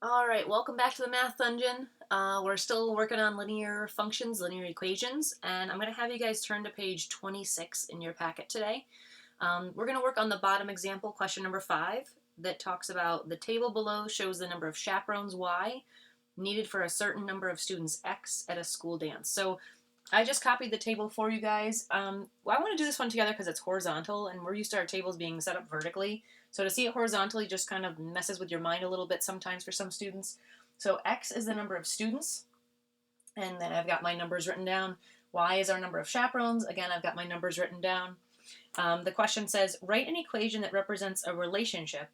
All right, welcome back to the Math Dungeon. We're still working on linear functions, linear equations, and I'm going to have you guys turn to page 26 in your packet today. We're going to work on the bottom example, question number 5, that talks about the table below shows the number of chaperones Y needed for a certain number of students X at a school dance. So I just copied the table for you guys. Well, I want to do this one together because it's horizontal, and we're used to our tables being set up vertically. So to see it horizontally just kind of messes with your mind a little bit sometimes for some students. So X is the number of students, and then I've got my numbers written down. Y is our number of chaperones. Again, I've got my numbers written down. The question says, write an equation that represents a relationship.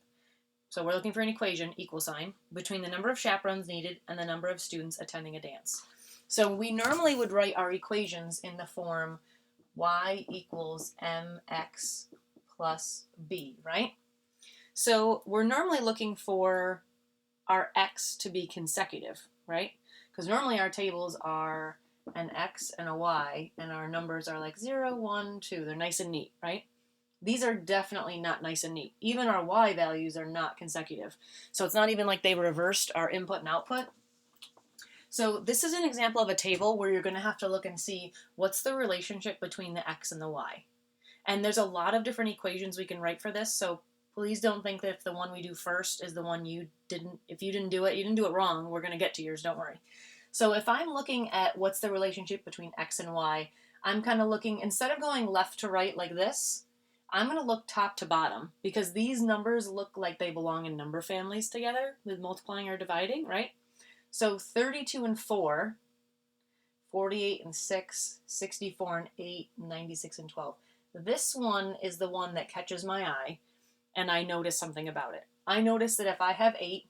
So we're looking for an equation, equal sign, between the number of chaperones needed and the number of students attending a dance. So we normally would write our equations in the form y equals mx plus b, right? So we're normally looking for our x to be consecutive, right? Because normally our tables are an x and a y, and our numbers are like 0, 1, 2. They're nice and neat, right? These are definitely not nice and neat. Even our y values are not consecutive. So it's not even like they reversed our input and output. So this is an example of a table where you're going to have to look and see what's the relationship between the x and the y. And there's a lot of different equations we can write for this, so please don't think that if the one we do first is the one if you didn't do it, you didn't do it wrong. We're going to get to yours, don't worry. So if I'm looking at what's the relationship between x and y, I'm kind of looking, instead of going left to right like this, I'm going to look top to bottom, because these numbers look like they belong in number families together with multiplying or dividing, right? So 32 and 4, 48 and 6, 64 and 8, 96 and 12. This one is the one that catches my eye, and I notice something about it. I notice that if I have 8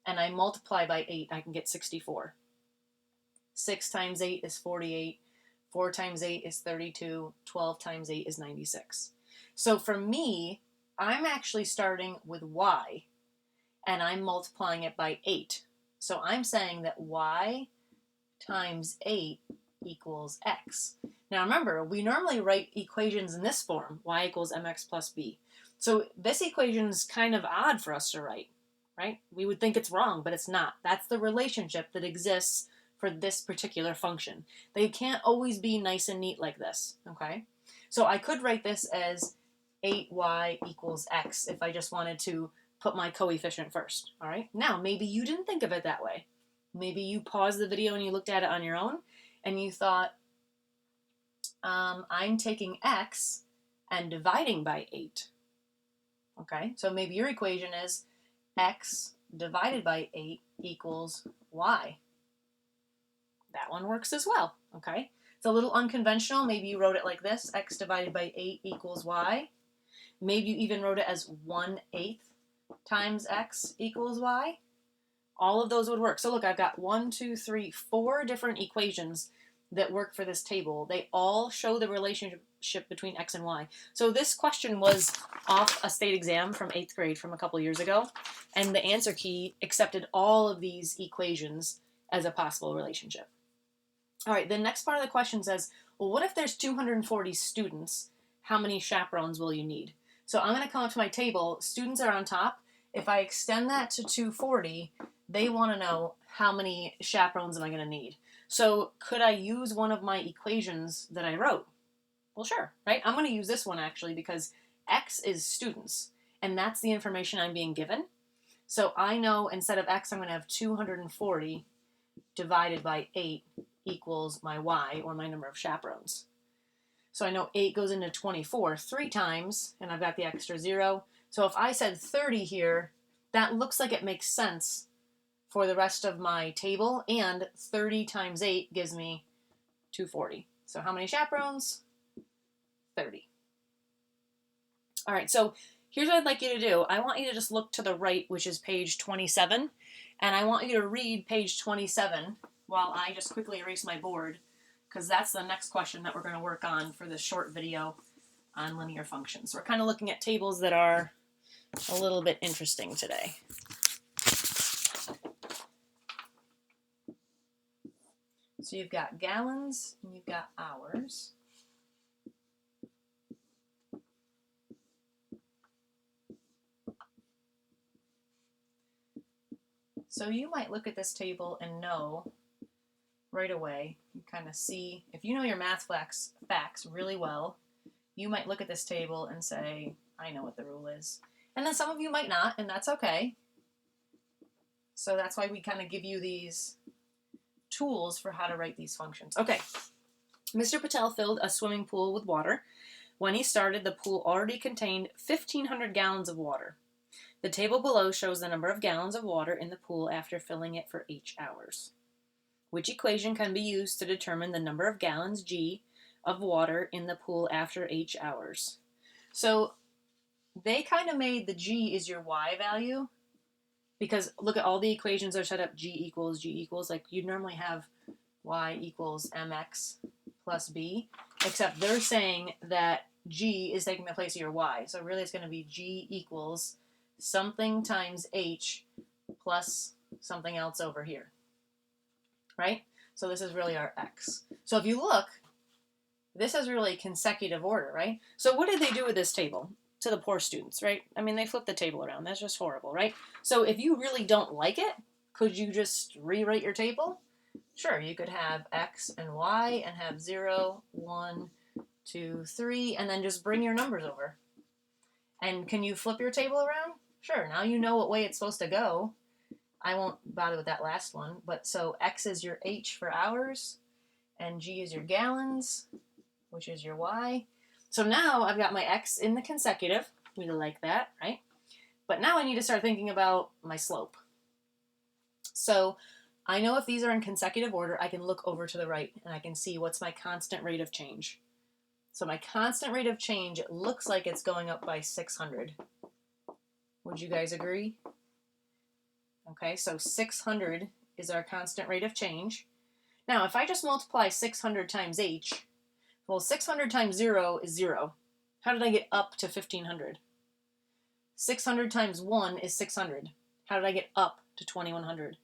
and I multiply by 8, I can get 64. 6 times 8 is 48. 4 times 8 is 32. 12 times 8 is 96. So for me, I'm actually starting with y, and I'm multiplying it by 8. So I'm saying that y times 8 equals x. Now remember, we normally write equations in this form, y equals mx plus b. So this equation is kind of odd for us to write, right? We would think it's wrong, but it's not. That's the relationship that exists for this particular function. They can't always be nice and neat like this, okay? So I could write this as 8y equals x if I just wanted to put my coefficient first, all right? Now, maybe you didn't think of it that way. Maybe you paused the video and you looked at it on your own and you thought, I'm taking x and dividing by 8. Okay, so maybe your equation is x divided by 8 equals y. That one works as well, okay? It's a little unconventional. Maybe you wrote it like this, x divided by 8 equals y. Maybe you even wrote it as 1/8 times x equals y. All of those would work. So look, I've got 1, 2, 3, 4 different equations that work for this table. They all show the relationship between x and y. So this question was off a state exam from 8th grade from a couple years ago, and the answer key accepted all of these equations as a possible relationship. All right, the next part of the question says, well, what if there's 240 students? How many chaperones will you need? So I'm going to come up to my table. Students are on top. If I extend that to 240, they want to know how many chaperones am I going to need. So could I use one of my equations that I wrote? Well, sure, right? I'm going to use this one actually because x is students, and that's the information I'm being given. So I know instead of x, I'm going to have 240 divided by 8 equals my y, or my number of chaperones. So I know 8 goes into 24 3 times, and I've got the extra 0. So if I said 30 here, that looks like it makes sense for the rest of my table, and 30 times 8 gives me 240. So how many chaperones? 30. All right, so here's what I'd like you to do. I want you to just look to the right, which is page 27, and I want you to read page 27 while I just quickly erase my board, because that's the next question that we're going to work on for this short video on linear functions. We're kind of looking at tables that are a little bit interesting today. So you've got gallons and you've got hours. So you might look at this table and know right away, you kind of see, if you know your math facts really well, you might look at this table and say, I know what the rule is. And then some of you might not, and that's okay. So that's why we kind of give you these tools for how to write these functions. Okay, Mr. Patel filled a swimming pool with water. When he started, the pool already contained 1,500 gallons of water. The table below shows the number of gallons of water in the pool after filling it for h hours. Which equation can be used to determine the number of gallons G of water in the pool after h hours? So they kind of made the G is your Y value, because look at all the equations are set up G equals, like you'd normally have Y equals mx plus b, except they're saying that G is taking the place of your Y. So really it's going to be G equals something times H plus something else over here, right? So this is really our X. So if you look, this is really consecutive order, right? So what did they do with this table to the poor students, right? I mean, they flipped the table around. That's just horrible, right? So if you really don't like it, could you just rewrite your table? Sure, you could have X and Y and have 0, 1, 2, 3, and then just bring your numbers over. And can you flip your table around? Sure, now you know what way it's supposed to go. I won't bother with that last one, but so X is your H for hours, and G is your gallons, which is your Y. So now I've got my X in the consecutive. We like that, right? But now I need to start thinking about my slope. So I know if these are in consecutive order, I can look over to the right and I can see what's my constant rate of change. So my constant rate of change, it looks like it's going up by 600. Would you guys agree? Okay, so 600 is our constant rate of change. Now, if I just multiply 600 times H, well, 600 times 0 is 0. How did I get up to 1,500? 600 times 1 is 600. How did I get up to 2,100?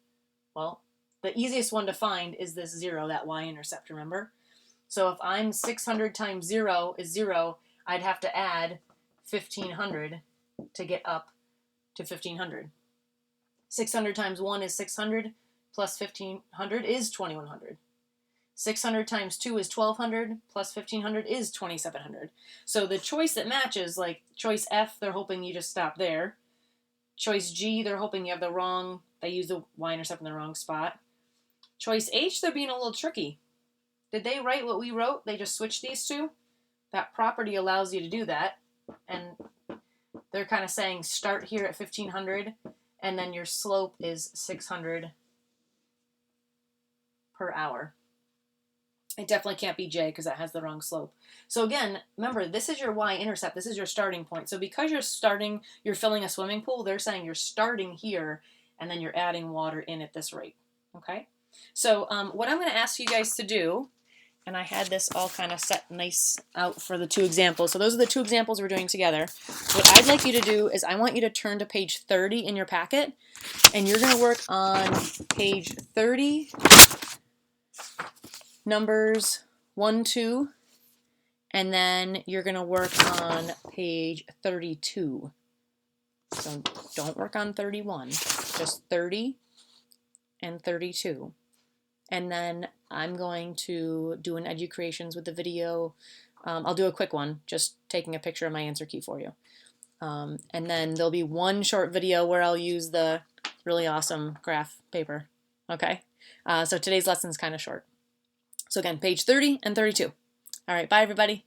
Well, the easiest one to find is this 0, that y-intercept, remember? So if I'm 600 times 0 is 0, I'd have to add 1,500 to get up to 1,500. 600 times 1 is 600, plus 1,500 is 2,100. 600 times 2 is 1,200, plus 1,500 is 2,700. So the choice that matches, like choice F, they're hoping you just stop there. Choice G, they're hoping you have the wrong, they use the y-intercept in the wrong spot. Choice H, they're being a little tricky. Did they write what we wrote? They just switched these two? That property allows you to do that. And they're kind of saying start here at 1,500, and then your slope is 600 per hour. It definitely can't be J because that has the wrong slope. So again, remember, this is your y-intercept. This is your starting point. So because you're filling a swimming pool, they're saying you're starting here and then you're adding water in at this rate. Okay? So what I'm going to ask you guys to do, and I had this all kind of set nice out for the two examples. So those are the two examples we're doing together. What I'd like you to do is I want you to turn to page 30 in your packet, and you're going to work on page 30, numbers 1, 2, and then you're going to work on page 32. So don't work on 31, just 30 and 32. And then I'm going to do an Educreations with the video. I'll do a quick one, just taking a picture of my answer key for you. And then there'll be one short video where I'll use the really awesome graph paper. Okay? So today's lesson is kind of short. So again, page 30 and 32. All right, bye everybody.